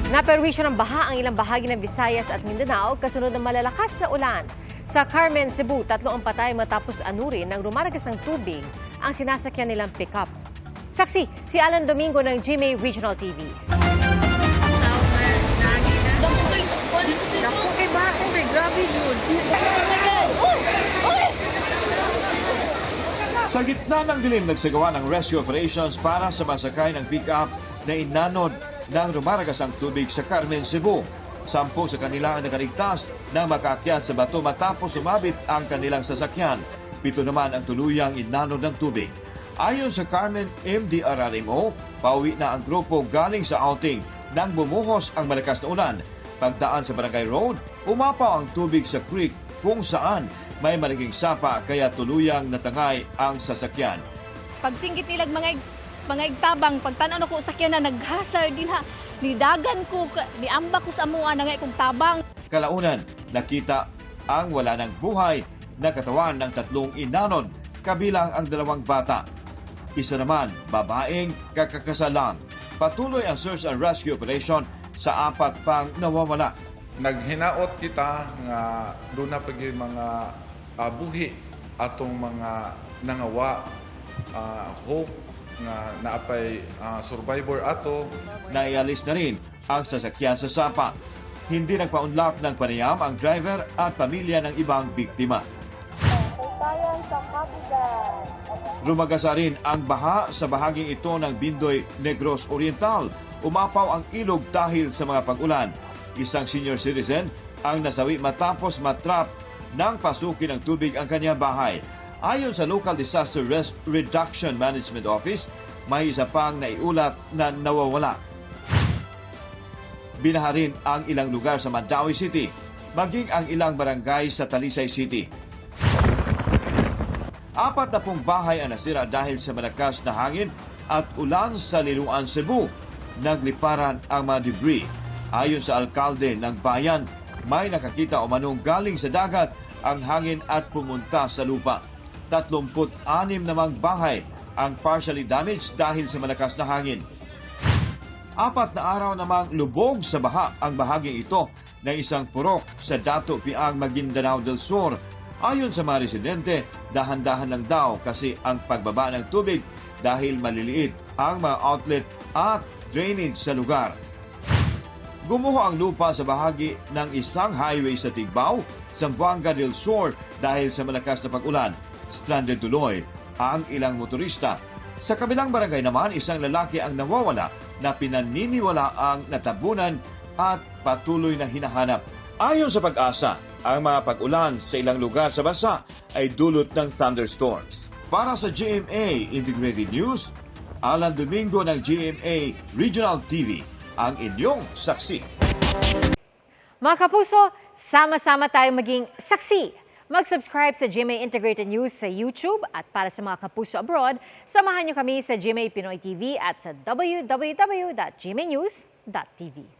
Naperwisyo ng baha ang ilang bahagi ng Visayas at Mindanao kasunod ng malalakas na ulan. Sa Carmen, Cebu, 3 ang patay matapos anurin ng rumaragasang tubig ang sinasakyan nilang pickup. Saksi, si Alan Domingo ng GMA Regional TV. Sa gitna ng dilim, nagsagawa ng rescue operations para sa masakay ng pick-up na inanod ng rumaragasang tubig sa Carmen, Cebu. 10 sa kanila ang nakaligtas na makaakyat sa bato matapos sumabit ang kanilang sasakyan. 7 naman ang tuluyang inanod ng tubig. Ayon sa Carmen MDRRMO, pauwi na ang grupo galing sa outing nang bumuhos ang malakas na ulan. Pagdaan sa Barangay Road, umapaw ang tubig sa creek kung saan may malaking sapa kaya tuluyang natangay ang sasakyan. Pagsinggit nilag mga igtabang, pagtanaw ko sakyan na naghasar din ha. Nidagan ko, niamba ko sa mua na nga kong tabang. Kalaunan, nakita ang wala ng buhay na katawan ng 3 inanod, kabilang ang 2 bata. Isa naman, babaeng kakakasalang. Patuloy ang search and rescue operation sa 4 pang nawawala. Naghinaot kita nga doon na pag mga buhi atong mga nangawa hope nga naapay survivor ato. Naialis na rin ang sasakyan sa sapa. Hindi nagpaunlak ng panayam ang driver at pamilya ng ibang biktima. Rumagasa rin ang baha sa bahaging ito ng Bindoy, Negros Oriental. Umapaw ang ilog dahil sa mga pag-ulan. Isang senior citizen ang nasawi matapos matrap nang pasukin ng tubig ang kanyang bahay. Ayon sa Local Disaster Reduction Management Office, may isa pang naiulat na nawawala. Binaha rin ang ilang lugar sa Mandaue City, maging ang ilang barangay sa Talisay City. 40 bahay ang nasira dahil sa malakas na hangin at ulan sa Liloan, Cebu. Nagliparan ang mga debris. Ayon sa alkalde ng bayan, may nakakita o manong galing sa dagat ang hangin at pumunta sa lupa. 36 namang bahay ang partially damaged dahil sa malakas na hangin. 4 na araw namang lubog sa baha ang bahaging ito ng isang purok sa Dato Piang, Maguindanao del Sur. Ayon sa mga residente, dahan-dahan lang daw kasi ang pagbaba ng tubig dahil maliliit ang mga outlet at drainage sa lugar. Gumuho ang lupa sa bahagi ng isang highway sa Tigbao, Zamboanga del Sur dahil sa malakas na pag-ulan. Stranded tuloy ang ilang motorista. Sa kabilang barangay naman, isang lalaki ang nawawala na pinaniniwala ang natabunan at patuloy na hinahanap. Ayon sa Pag-asa, ang mga pag-ulan sa ilang lugar sa bansa ay dulot ng thunderstorms. Para sa GMA Integrated News, Alan Domingo ng GMA Regional TV, ang inyong saksi. Mga kapuso, sama-sama tayong maging saksi. Mag-subscribe sa GMA Integrated News sa YouTube at para sa mga kapuso abroad, samahan niyo kami sa GMA Pinoy TV at sa www.gmanews.tv.